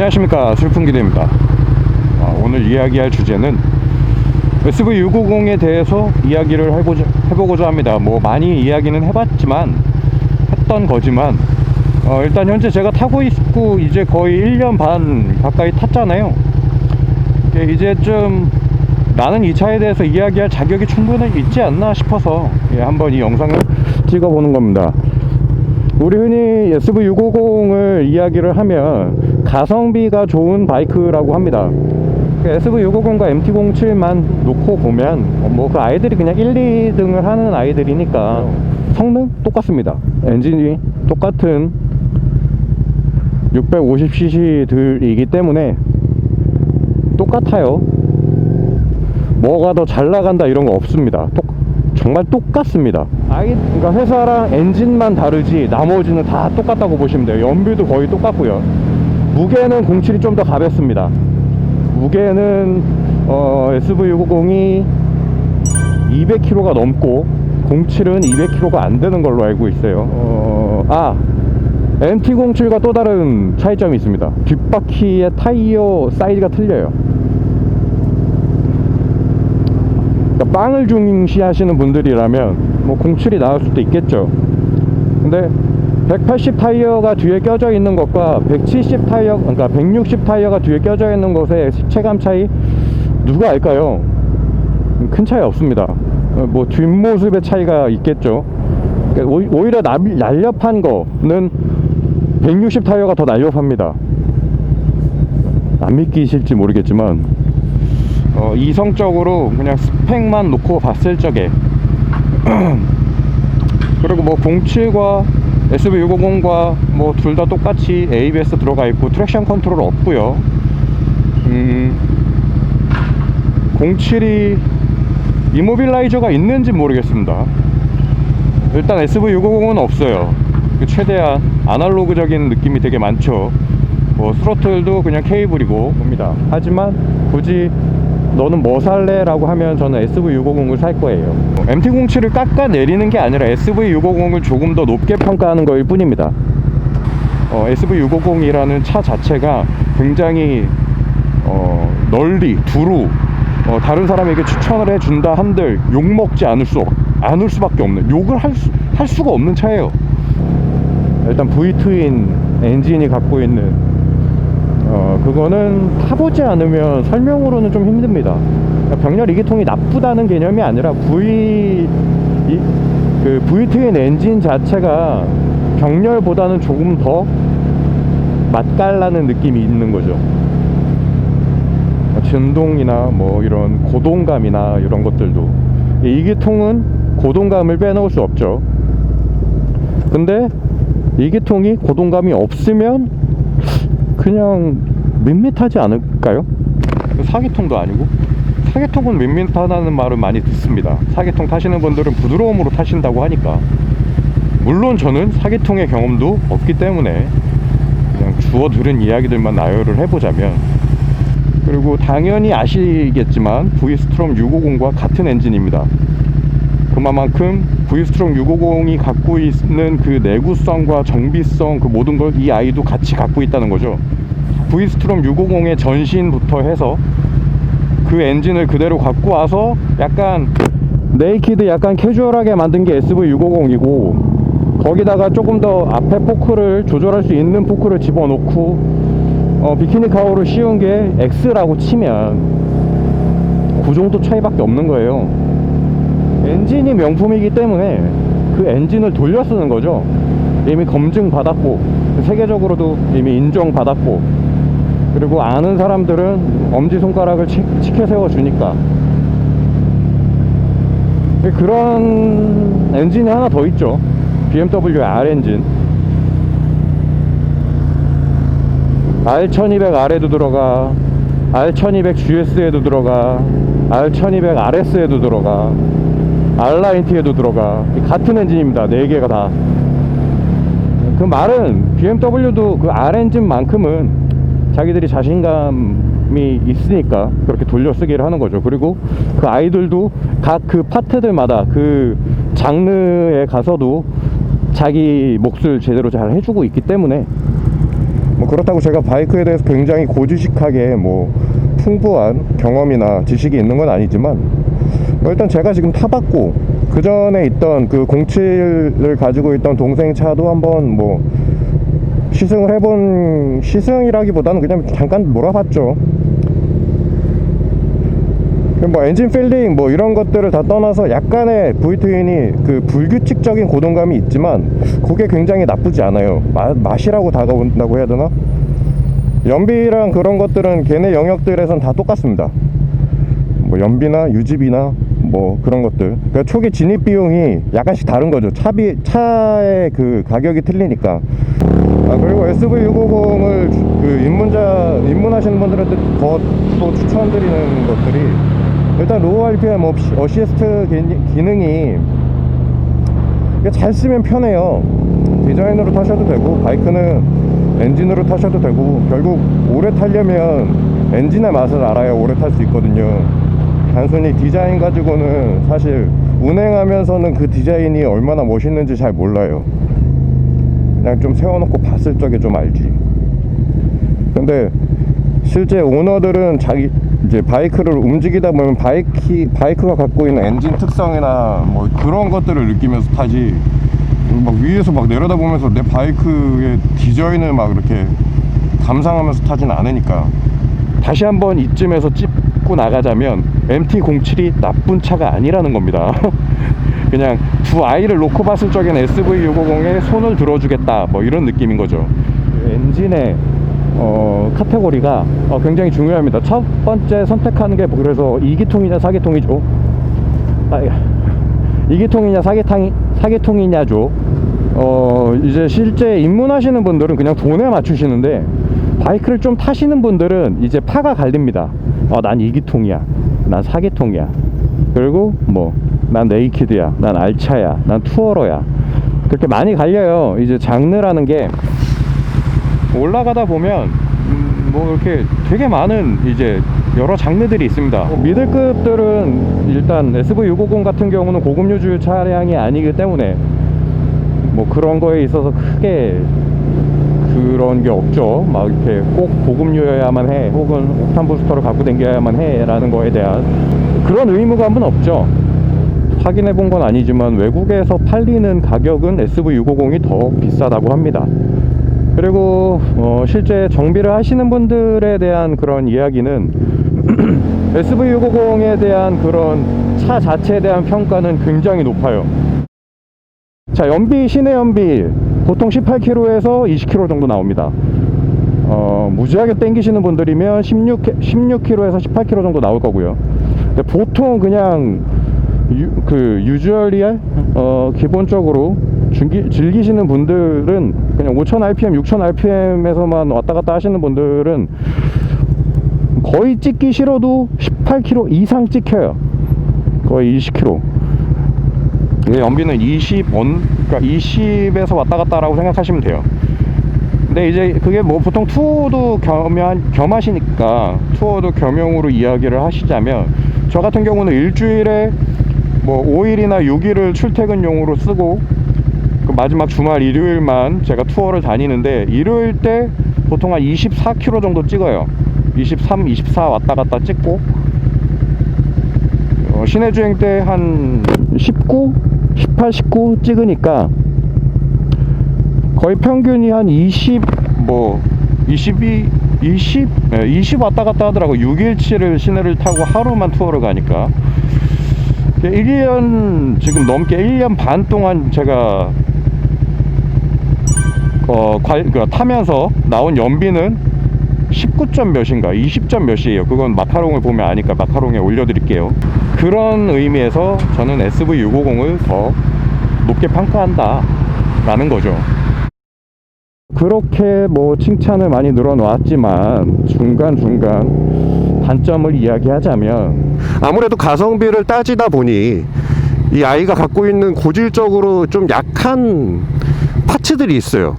안녕하십니까, 슬픈기대입니다. 오늘 이야기할 주제는 SV650에 대해서 이야기를 해보고자 합니다. 뭐 많이 이야기는 해봤지만 했던 거지만 일단 현재 제가 타고 있고 이제 거의 1년 반 가까이 탔잖아요. 이제 좀 나는 이 차에 대해서 이야기할 자격이 충분히 있지 않나 싶어서 한번 이 영상을 찍어보는 겁니다. 우리 흔히 SV650을 이야기를 하면 가성비가 좋은 바이크라고 합니다. SV650과 MT-07만 놓고 보면 뭐 그 아이들이 그냥 1, 2등을 하는 아이들이니까 성능 똑같습니다. 엔진이 똑같은 650cc들이기 때문에 똑같아요. 뭐가 더 잘 나간다 이런 거 없습니다. 정말 똑같습니다. 그러니까 회사랑 엔진만 다르지 나머지는 다 똑같다고 보시면 돼요. 연비도 거의 똑같고요. 무게는 07이 좀 더 가볍습니다. 무게는 SV650이 200kg가 넘고 07은 200kg가 안 되는 걸로 알고 있어요. MT-07과 또 다른 차이점이 있습니다. 뒷바퀴의 타이어 사이즈가 틀려요. 그러니까 빵을 중시하시는 분들이라면 뭐 07이 나올 수도 있겠죠. 근데 180 타이어가 뒤에 껴져 있는 것과 170 타이어, 그러니까 160 타이어가 뒤에 껴져 있는 것의 체감 차이 누가 알까요? 큰 차이 없습니다. 뭐 뒷모습의 차이가 있겠죠. 그러니까 오히려 날렵한 거는 160 타이어가 더 날렵합니다. 안 믿기실지 모르겠지만 이성적으로 그냥 스펙만 놓고 봤을 적에 그리고 뭐 07과 SV650과 뭐 둘 다 똑같이 ABS 들어가 있고 트랙션 컨트롤 없고요. 07이 이모빌라이저가 있는지 모르겠습니다. 일단 SV650은 없어요. 최대한 아날로그적인 느낌이 되게 많죠. 뭐 스로틀도 그냥 케이블이고 봅니다. 하지만 굳이 너는 뭐 살래? 라고 하면 저는 SV650을 살 거예요. MT-07을 깎아내리는 게 아니라 SV650을 조금 더 높게 평가하는 거일 뿐입니다. SV650이라는 차 자체가 굉장히 널리 두루 다른 사람에게 추천을 해준다 한들 욕먹지 않을 수밖에 없는, 욕을 할 수가 없는 차예요. 일단 V-트윈 엔진이 갖고 있는 그거는 타보지 않으면 설명으로는 좀 힘듭니다. 병렬 2기통이 나쁘다는 개념이 아니라 V-트윈 엔진 자체가 병렬보다는 조금 더 맛깔나는 느낌이 있는 거죠. 진동이나 뭐 이런 고동감이나 이런 것들도 2기통은 고동감을 빼놓을 수 없죠. 근데 2기통이 고동감이 없으면 그냥 밋밋하지 않을까요? 4기통도 아니고 4기통은 밋밋하다는 말을 많이 듣습니다. 4기통 타시는 분들은 부드러움으로 타신다고 하니까. 물론 저는 4기통의 경험도 없기 때문에 그냥 주워 들은 이야기들만 나열을 해보자면, 그리고 당연히 아시겠지만 V스트롬 650과 같은 엔진입니다. 그만큼 V스트롬 650이 갖고 있는 그 내구성과 정비성, 그 모든 걸 이 아이도 같이 갖고 있다는 거죠. V스트롬 650의 전신부터 해서 그 엔진을 그대로 갖고 와서 약간 네이키드, 약간 캐주얼하게 만든 게 SV650이고, 거기다가 조금 더 앞에 포크를 조절할 수 있는 포크를 집어넣고 비키니 카우를 씌운 게 X라고 치면 그 정도 차이밖에 없는 거예요. 엔진이 명품이기 때문에 그 엔진을 돌려 쓰는 거죠. 이미 검증받았고 세계적으로도 이미 인정받았고, 그리고 아는 사람들은 엄지손가락을 치켜 세워주니까. 그런 엔진이 하나 더 있죠. BMW R엔진. R1200R에도 들어가, R1200GS에도 들어가, R1200RS에도 들어가, R90에도 들어가. 같은 엔진입니다. 4개가 다. 그 말은 BMW도 그 R엔진만큼은 자기들이 자신감이 있으니까 그렇게 돌려쓰기를 하는 거죠. 그리고 그 아이들도 각 그 파트들마다 그 장르에 가서도 자기 몫을 제대로 잘 해주고 있기 때문에 뭐 그렇다고 제가 바이크에 대해서 굉장히 고지식하게 뭐 풍부한 경험이나 지식이 있는 건 아니지만, 뭐 일단 제가 지금 타봤고, 그 전에 있던 그 07을 가지고 있던 동생 차도 한번 뭐 시승을 해본, 시승이라기보다는 그냥 잠깐 몰아봤죠. 뭐 엔진 필링 뭐 이런 것들을 다 떠나서 약간의 V-트윈이 그 불규칙적인 고동감이 있지만 그게 굉장히 나쁘지 않아요. 맛이라고 다가온다고 해야 되나? 연비랑 그런 것들은 걔네 영역들에선 다 똑같습니다. 뭐 연비나 유지비나 뭐 그런 것들, 그러니까 초기 진입 비용이 약간씩 다른 거죠. 차의 그 가격이 틀리니까. 그리고 SV650을 그 입문하시는 분들한테 더 또 추천드리는 것들이, 일단 로우 RPM 어시스트 기능이 잘 쓰면 편해요. 디자인으로 타셔도 되고, 바이크는 엔진으로 타셔도 되고, 결국 오래 타려면 엔진의 맛을 알아야 오래 탈 수 있거든요. 단순히 디자인 가지고는 사실 운행하면서는 그 디자인이 얼마나 멋있는지 잘 몰라요. 그냥 좀 세워놓고 봤을 적에 좀 알지. 근데 실제 오너들은 자기 이제 바이크를 움직이다 보면 바이크가 갖고 있는 엔진 특성이나 뭐 그런 것들을 느끼면서 타지, 막 위에서 막 내려다보면서 내 바이크의 디자인을 막 이렇게 감상하면서 타진 않으니까. 다시 한번 이쯤에서 짚고 나가자면 MT-07이 나쁜 차가 아니라는 겁니다. 그냥 두 아이를 놓고 봤을 적엔 SV650에 손을 들어주겠다 뭐 이런 느낌인 거죠. 엔진의 카테고리가 굉장히 중요합니다. 첫 번째 선택하는 게 그래서 2기통이냐 4기통이죠. 2기통이냐 4기통이냐죠. 이제 실제 입문하시는 분들은 그냥 돈에 맞추시는데, 바이크를 좀 타시는 분들은 이제 파가 갈립니다. 난 2기통이야, 난 4기통이야, 그리고 뭐 난 네이키드야, 난 알차야, 난 투어러야, 그렇게 많이 갈려요. 이제 장르라는 게 올라가다 보면 뭐 이렇게 되게 많은 이제 여러 장르들이 있습니다. 미들급들은 일단 SV650 같은 경우는 고급 유주 차량이 아니기 때문에 뭐 그런 거에 있어서 크게 그런 게 없죠. 막 이렇게 꼭 고급류여야만 해, 혹은 옥탄 부스터를 갖고 다녀야만 해 라는 거에 대한 그런 의무감은 없죠. 확인해 본 건 아니지만 외국에서 팔리는 가격은 SV650이 더 비싸다고 합니다. 그리고 실제 정비를 하시는 분들에 대한 그런 이야기는 SV650에 대한 그런 차 자체에 대한 평가는 굉장히 높아요. 자, 시내 연비 보통 18km에서 20km 정도 나옵니다. 무지하게 땡기시는 분들이면 16km에서 18km 정도 나올 거고요. 근데 보통 그냥 유주얼리 기본적으로 즐기시는 분들은 그냥 5000rpm, 6000rpm에서만 왔다 갔다 하시는 분들은 거의 찍기 싫어도 18km 이상 찍혀요. 거의 20km. 연비는 그러니까 20에서 왔다 갔다라고 생각하시면 돼요. 근데 이제 그게 뭐 보통 투어도 겸하시니까 투어도 겸용으로 이야기를 하시자면, 저 같은 경우는 일주일에 뭐 5일이나 6일을 출퇴근용으로 쓰고, 그 마지막 주말 일요일만 제가 투어를 다니는데, 일요일 때 보통 한 24km 정도 찍어요. 23, 24 왔다 갔다 찍고, 시내 주행 때 한 19, 18, 19 찍으니까 거의 평균이 한 20, 뭐 20 왔다 갔다 하더라고. 6일치를 시내를 타고 하루만 투어를 가니까. 1년 지금 넘게 1년 반 동안 제가 타면서 나온 연비는 19점 몇인가 20점 몇이에요. 그건 마카롱을 보면 아니까 마카롱에 올려드릴게요. 그런 의미에서 저는 SV650을 더 높게 평가한다 라는 거죠. 그렇게 뭐 칭찬을 많이 늘어놓았지만 중간중간 단점을 이야기하자면, 아무래도 가성비를 따지다 보니 이 아이가 갖고 있는 고질적으로 좀 약한 파츠들이 있어요.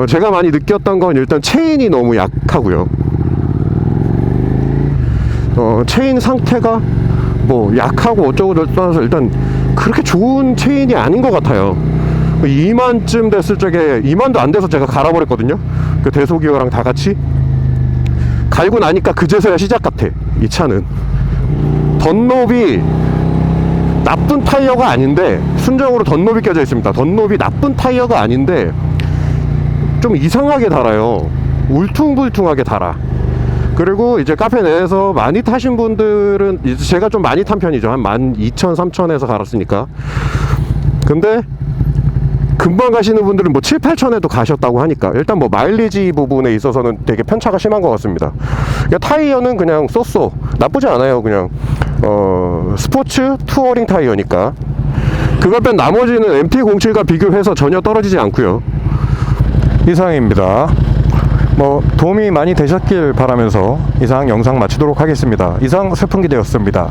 제가 많이 느꼈던 건 일단 체인이 너무 약하고요. 체인 상태가 뭐 약하고 어쩌고 저쩌고 해서 일단 그렇게 좋은 체인이 아닌 것 같아요. 2만쯤 됐을 적에 2만도 안 돼서 제가 갈아버렸거든요. 그 대소기어랑 다 같이 갈고 나니까 그제서야 시작 같아. 이 차는 덧노비 나쁜 타이어가 아닌데, 순정으로 덧노비 껴져 있습니다. 덧노비 나쁜 타이어가 아닌데 좀 이상하게 달아요. 울퉁불퉁하게 달아. 그리고 이제 카페 내에서 많이 타신 분들은, 이제 제가 좀 많이 탄 편이죠. 한 12,000, 3,000에서 갈았으니까. 근데 금방 가시는 분들은 뭐 7, 8천에도 가셨다고 하니까 일단 뭐 마일리지 부분에 있어서는 되게 편차가 심한 것 같습니다. 그러니까 타이어는 그냥 쏘쏘 나쁘지 않아요. 그냥 스포츠 투어링 타이어니까. 그걸 뺀 나머지는 MT-07과 비교해서 전혀 떨어지지 않고요. 이상입니다. 뭐 도움이 많이 되셨길 바라면서 이상 영상 마치도록 하겠습니다. 이상 슬픈기대였습니다.